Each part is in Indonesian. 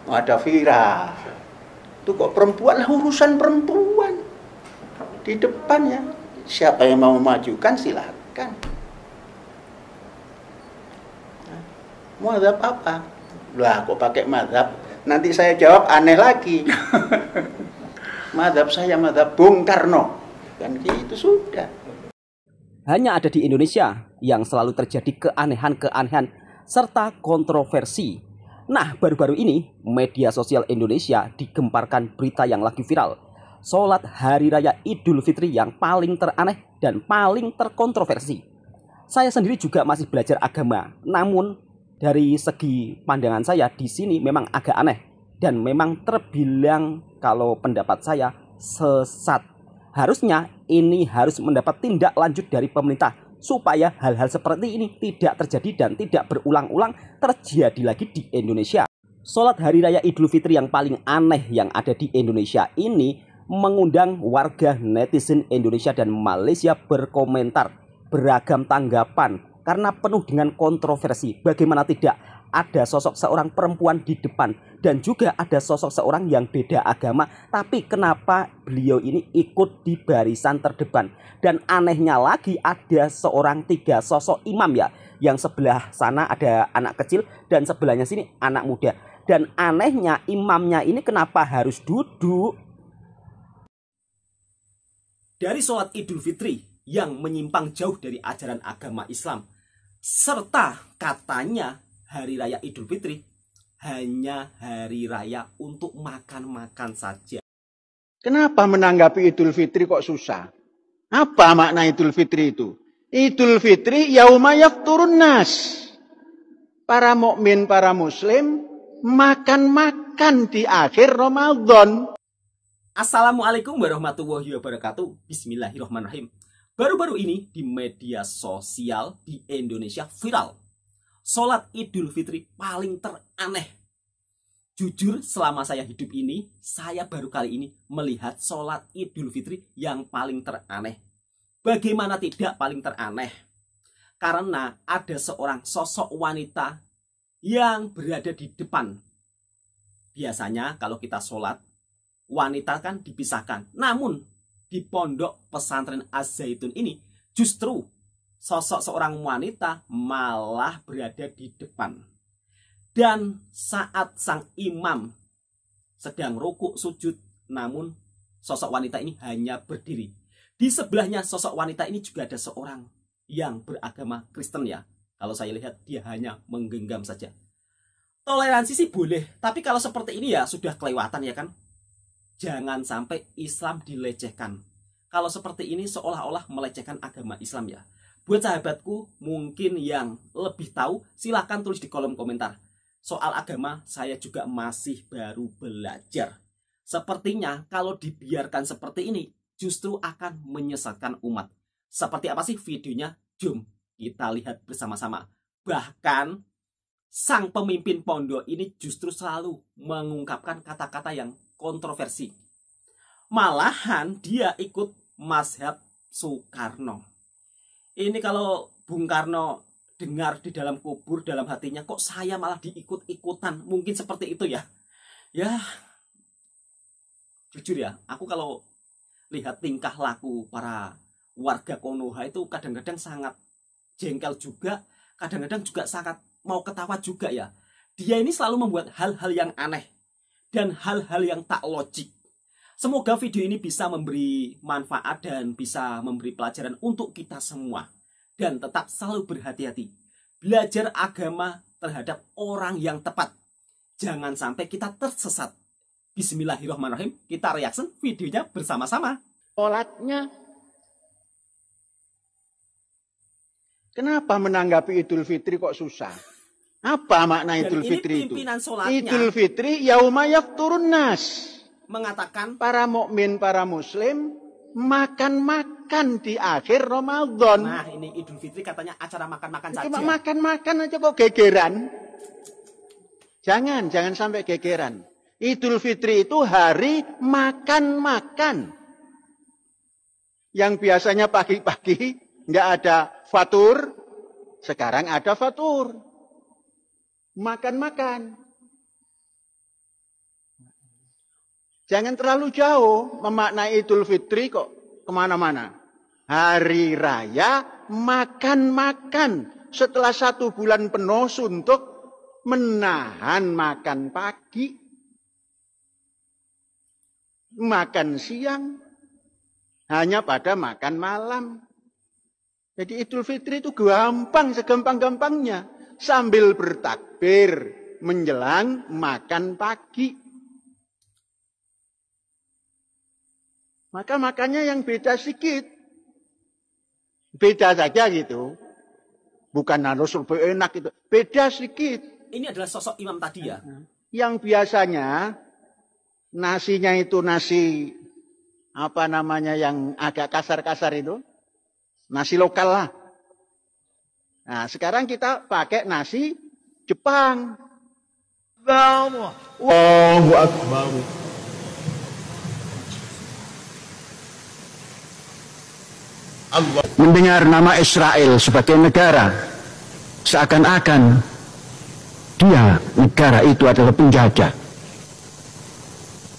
ada viral. Itu kok perempuan lah, urusan perempuan. Di depan ya. Siapa yang mau memajukan silakan. Mazhab apa? Lah kok pakai mazhab? Nanti saya jawab aneh lagi. Mazhab saya mazhab Bung Karno. Kan gitu sudah. Hanya ada di Indonesia yang selalu terjadi keanehan-keanehan serta kontroversi. Nah, baru-baru ini media sosial Indonesia digemparkan berita yang lagi viral. Sholat Hari Raya Idul Fitri yang paling teraneh dan paling terkontroversi. Saya sendiri juga masih belajar agama, namun dari segi pandangan saya di sini memang agak aneh dan memang terbilang kalau pendapat saya sesat. Harusnya ini harus mendapat tindak lanjut dari pemerintah supaya hal-hal seperti ini tidak terjadi dan tidak berulang-ulang terjadi lagi di Indonesia. Sholat Hari Raya Idul Fitri yang paling aneh yang ada di Indonesia ini mengundang warga netizen Indonesia dan Malaysia berkomentar beragam tanggapan karena penuh dengan kontroversi. Bagaimana tidak, ada sosok seorang perempuan di depan dan juga ada sosok seorang yang beda agama, tapi kenapa beliau ini ikut di barisan terdepan? Dan anehnya lagi ada tiga sosok imam ya, yang sebelah sana ada anak kecil dan sebelahnya sini anak muda. Dan anehnya imamnya ini kenapa harus duduk? Dari sholat Idul Fitri yang menyimpang jauh dari ajaran agama Islam, serta katanya Hari Raya Idul Fitri hanya hari raya untuk makan-makan saja. Kenapa menanggapi Idul Fitri kok susah? Apa makna Idul Fitri itu? Idul Fitri yauma yafturun nas. Para mukmin, para muslim makan-makan di akhir Ramadan. Assalamualaikum warahmatullahi wabarakatuh. Bismillahirrahmanirrahim. Baru-baru ini di media sosial di Indonesia viral sholat Idul Fitri paling teraneh. Jujur selama saya hidup ini, saya baru kali ini melihat sholat Idul Fitri yang paling teraneh. Bagaimana tidak paling teraneh? Karena ada seorang sosok wanita yang berada di depan. Biasanya kalau kita sholat, wanita kan dipisahkan. Namun di pondok pesantren Az-Zaitun ini justru sosok seorang wanita malah berada di depan. Dan saat sang imam sedang rukuk sujud, namun sosok wanita ini hanya berdiri. Di sebelahnya sosok wanita ini juga ada seorang yang beragama Kristen ya. Kalau saya lihat dia hanya menggenggam saja. Toleransi sih boleh, tapi kalau seperti ini ya sudah kelewatan ya kan. Jangan sampai Islam dilecehkan. Kalau seperti ini seolah-olah melecehkan agama Islam ya. Buat sahabatku mungkin yang lebih tahu silahkan tulis di kolom komentar. Soal agama saya juga masih baru belajar. Sepertinya kalau dibiarkan seperti ini justru akan menyesatkan umat. Seperti apa sih videonya? Jom kita lihat bersama-sama. Bahkan sang pemimpin pondok ini justru selalu mengungkapkan kata-kata yang kontroversi. Malahan dia ikut mazhab Soekarno. Ini kalau Bung Karno dengar di dalam kubur, dalam hatinya, kok saya malah diikut-ikutan. Mungkin seperti itu ya. Ya, jujur ya, aku kalau lihat tingkah laku para warga Konoha itu kadang-kadang sangat jengkel juga. Kadang-kadang juga sangat mau ketawa juga ya. Dia ini selalu membuat hal-hal yang aneh dan hal-hal yang tak logik. Semoga video ini bisa memberi manfaat dan bisa memberi pelajaran untuk kita semua. Dan tetap selalu berhati-hati. Belajar agama terhadap orang yang tepat. Jangan sampai kita tersesat. Bismillahirrahmanirrahim. Kita reaction videonya bersama-sama. Sholatnya. Kenapa menanggapi Idul Fitri kok susah? Apa makna Idul Fitri itu? Idul Fitri yauma yafturun nas. Mengatakan para mukmin, para muslim makan-makan di akhir Ramadan. Nah, ini Idul Fitri katanya acara makan-makan saja. Cuma makan-makan aja kok gegeran. Jangan sampai gegeran. Idul Fitri itu hari makan-makan. Yang biasanya pagi-pagi nggak ada fatur, sekarang ada fatur. Makan-makan. Jangan terlalu jauh memaknai Idul Fitri kok kemana-mana. Hari raya makan-makan setelah 1 bulan penuh suntuk menahan makan pagi, makan siang, hanya pada makan malam. Jadi Idul Fitri itu gampang, segampang-gampangnya. Sambil bertakbir menjelang makan pagi. Maka makannya yang beda sedikit. Beda saja gitu. Bukan harus lebih enak gitu. Beda sedikit. Ini adalah sosok imam tadi ya? Yang biasanya nasinya itu nasi apa namanya yang agak kasar-kasar itu. Nasi lokal lah. Nah sekarang kita pakai nasi Jepang. Allahu Akbar. Mendengar nama Israel sebagai negara, seakan-akan dia negara itu adalah penjajah.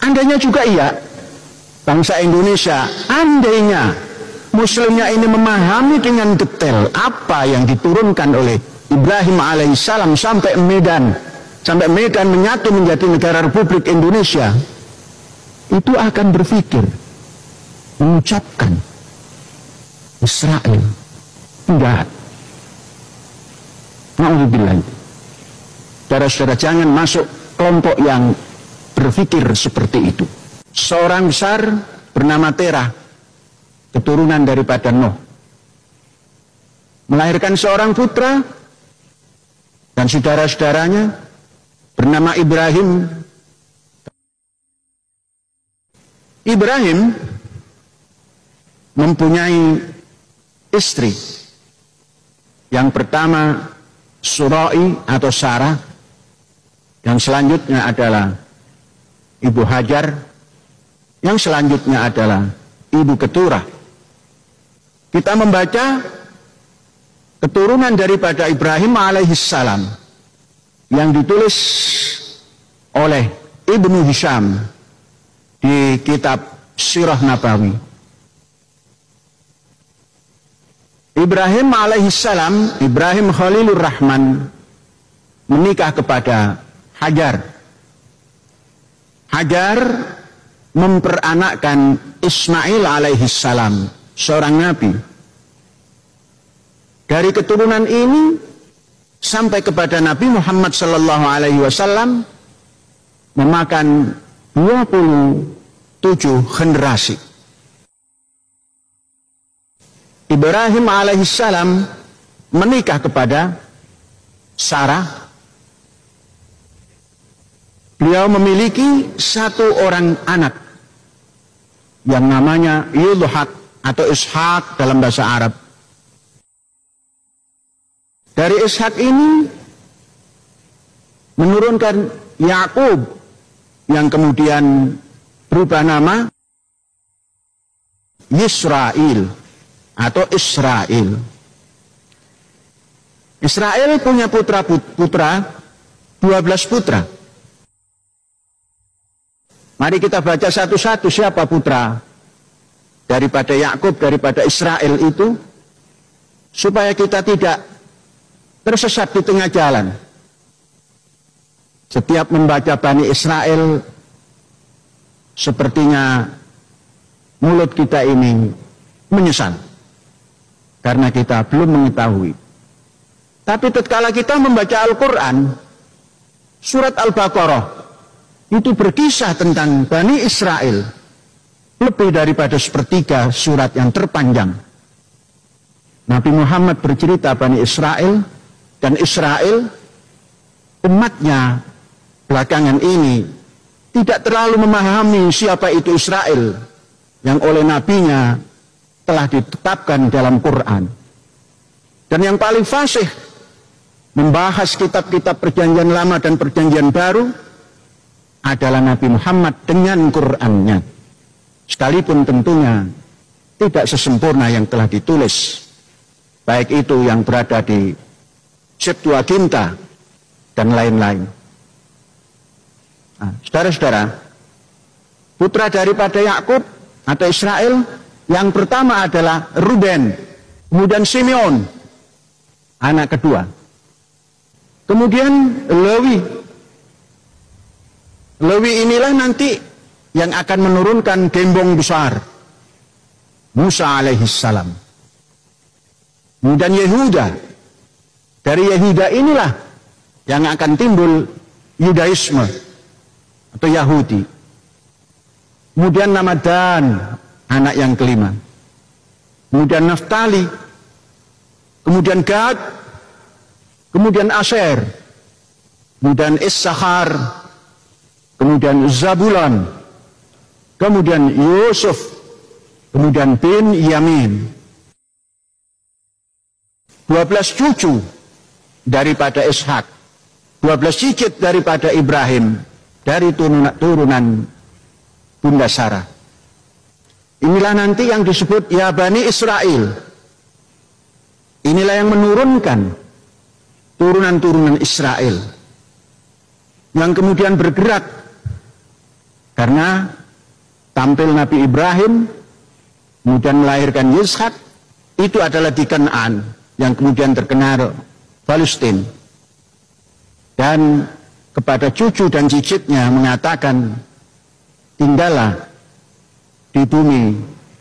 Andainya juga iya, bangsa Indonesia, andainya Muslimnya ini memahami dengan detail apa yang diturunkan oleh Ibrahim alaihissalam sampai Medan menyatu menjadi negara Republik Indonesia, itu akan berpikir, mengucapkan Israel penjahat. Na'udzubillah. Saudara-saudara, jangan masuk kelompok yang berpikir seperti itu. Seorang besar bernama Terah, keturunan daripada Nuh, melahirkan seorang putra dan saudara-saudaranya bernama Ibrahim. Ibrahim mempunyai istri. Yang pertama Surai atau Sarah, yang selanjutnya adalah Ibu Hajar, yang selanjutnya adalah Ibu Keturah. Kita membaca keturunan daripada Ibrahim alaihissalam yang ditulis oleh Ibnu Hisham di kitab Sirah Nabawi. Ibrahim alaihissalam, Ibrahim Khalilur Rahman, menikah kepada Hajar. Hajar memperanakkan Ismail alaihissalam, seorang nabi. Dari keturunan ini sampai kepada Nabi Muhammad sallallahu alaihi wasallam memakan 27 generasi. Ibrahim alaihissalam menikah kepada Sarah. Beliau memiliki 1 orang anak yang namanya Yudhak atau Ishak dalam bahasa Arab. Dari Ishak ini menurunkan Yakub yang kemudian berubah nama Yisrael atau Israel. Israel punya putra 12 putra. Mari kita baca satu-satu siapa putra daripada Yakub, daripada Israel itu, supaya kita tidak tersesat di tengah jalan. Setiap membaca Bani Israel, sepertinya mulut kita ini menyesal karena kita belum mengetahui. Tapi tatkala kita membaca Al-Quran, surat Al-Baqarah itu berkisah tentang Bani Israel lebih daripada sepertiga surat yang terpanjang. Nabi Muhammad bercerita Bani Israel, dan Israel umatnya belakangan ini tidak terlalu memahami siapa itu Israel yang oleh nabinya telah ditetapkan dalam Quran. Dan yang paling fasih membahas kitab-kitab perjanjian lama dan perjanjian baru adalah Nabi Muhammad dengan Qurannya, sekalipun tentunya tidak sesempurna yang telah ditulis, baik itu yang berada di Septuaginta dan lain-lain. Nah, saudara-saudara, putra daripada Yakub atau Israel, yang pertama adalah Ruben, kemudian Simeon, anak kedua. Kemudian Lewi. Lewi inilah nanti yang akan menurunkan gembong besar, Musa alaihissalam. Kemudian Yehuda. Dari Yehuda inilah yang akan timbul Yudaisme atau Yahudi. Kemudian nama Dan, anak yang kelima. Kemudian Naftali. Kemudian Gad. Kemudian Asher. Kemudian Issachar. Kemudian Zabulon. Kemudian Yusuf. Kemudian bin Yamin. 12 cucu daripada Ishak. 12 cicit daripada Ibrahim. Dari turunan Bunda Sarah. Inilah nanti yang disebut ya Bani Israel. Inilah yang menurunkan turunan-turunan Israel. Yang kemudian bergerak. Karena tampil Nabi Ibrahim, kemudian melahirkan Ishak, itu adalah di Kanaan, yang kemudian terkenal Palestina. Dan kepada cucu dan cicitnya mengatakan, tinggallah di bumi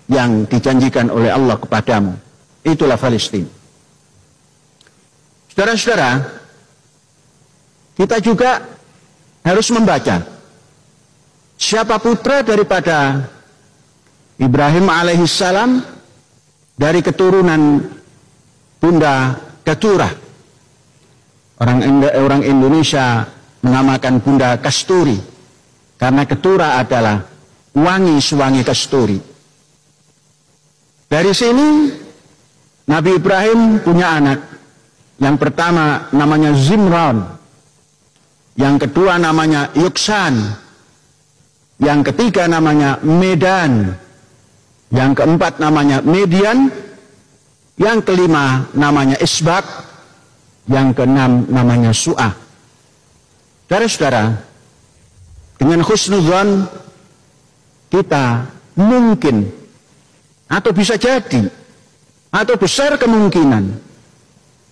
yang dijanjikan oleh Allah kepadamu. Itulah Palestina. Saudara-saudara, kita juga harus membaca siapa putra daripada Ibrahim alaihissalam dari keturunan Bunda Keturah. Orang Indonesia menamakan Bunda Kasturi, karena Keturah adalah wangi-wangi kasturi. Dari sini Nabi Ibrahim punya anak. Yang pertama namanya Zimran, yang kedua namanya Yuksan, yang ketiga namanya Medan, yang keempat namanya Median, yang kelima namanya Isbak, yang keenam namanya Su'ah. Saudara-saudara, dengan husnudzon kita mungkin atau bisa jadi atau besar kemungkinan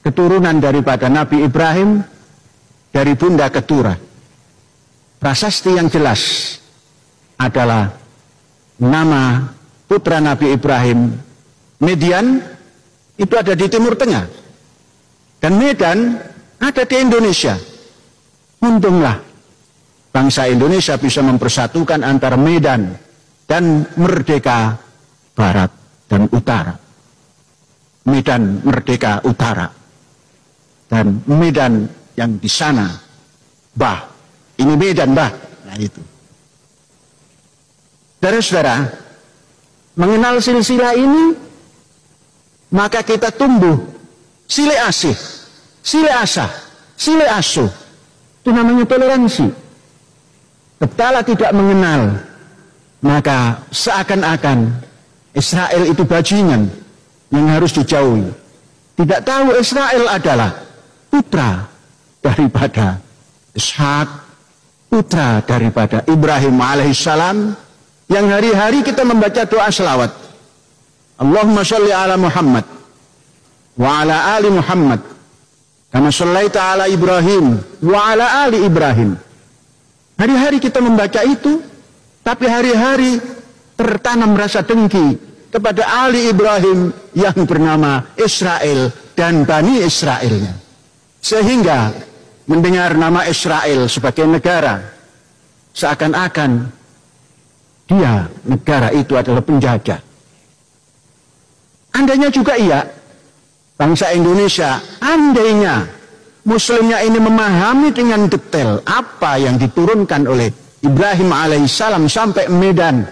keturunan daripada Nabi Ibrahim dari Bunda Keturah. Prasasti yang jelas adalah nama putra Nabi Ibrahim, Median, itu ada di Timur Tengah, dan Medan ada di Indonesia. Untunglah bangsa Indonesia bisa mempersatukan antara Medan dan Merdeka Barat dan Utara. Medan Merdeka Utara dan Medan yang di sana, Bah, ini Medan, Bah. Nah itu. Saudara-saudara, mengenal silsilah ini, maka kita tumbuh sile asih, sile asah, sile asuh. Itu namanya toleransi. Tatkala tidak mengenal, maka seakan-akan Israel itu bajingan yang harus dijauhi. Tidak tahu Israel adalah putra daripada Ishak, putra daripada Ibrahim alaihissalam, yang hari-hari kita membaca doa selawat. Allahumma sholli ala Muhammad wa ala ali Muhammad kama shallaita ala Ibrahim wa ala ali Ibrahim. Hari-hari kita membaca itu, tapi hari-hari tertanam rasa dengki kepada Ali Ibrahim yang bernama Israel dan Bani Israelnya. Sehingga mendengar nama Israel sebagai negara, seakan-akan dia, negara itu adalah penjajah. Andainya juga iya, bangsa Indonesia, andainya Muslimnya ini memahami dengan detail apa yang diturunkan oleh Ibrahim alaihissalam sampai Medan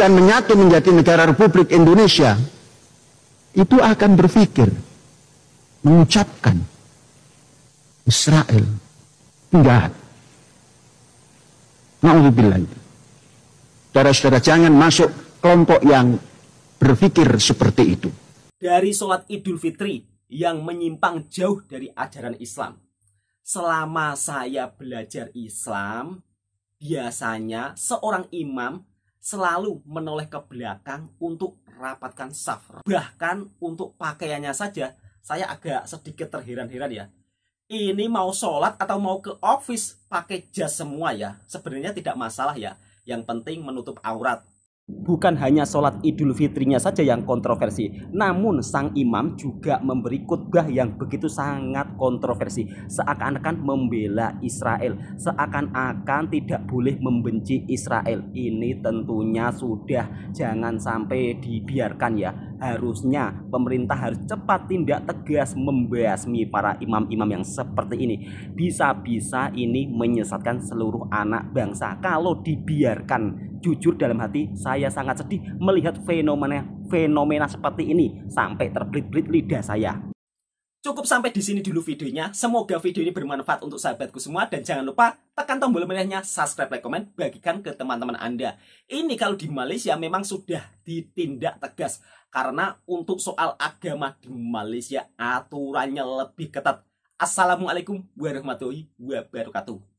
menyatu menjadi negara Republik Indonesia, itu akan berpikir, mengucapkan Israel penjahat. Na'udzubillah. Saudara-saudara, jangan masuk kelompok yang berpikir seperti itu. Dari sholat Idul Fitri yang menyimpang jauh dari ajaran Islam. Selama saya belajar Islam, biasanya seorang imam selalu menoleh ke belakang untuk rapatkan saf. Bahkan untuk pakaiannya saja, saya agak sedikit terheran-heran ya. Ini mau sholat atau mau ke office pakai jas semua ya. Sebenarnya tidak masalah ya. Yang penting menutup aurat. Bukan hanya sholat Idul Fitrinya saja yang kontroversi, namun sang imam juga memberi khutbah yang begitu sangat kontroversi, seakan-akan membela Israel, seakan-akan tidak boleh membenci Israel. Ini tentunya sudah jangan sampai dibiarkan ya. Harusnya pemerintah harus cepat tindak tegas membasmi para imam-imam yang seperti ini. Bisa-bisa ini menyesatkan seluruh anak bangsa kalau dibiarkan. Jujur dalam hati saya sangat sedih melihat fenomena seperti ini sampai terbelit-belit lidah saya. Cukup sampai di sini dulu videonya. Semoga video ini bermanfaat untuk sahabatku semua. Dan jangan lupa tekan tombol merahnya, subscribe, like, komen, bagikan ke teman-teman Anda. Ini kalau di Malaysia memang sudah ditindak tegas. Karena untuk soal agama di Malaysia aturannya lebih ketat. Assalamualaikum warahmatullahi wabarakatuh.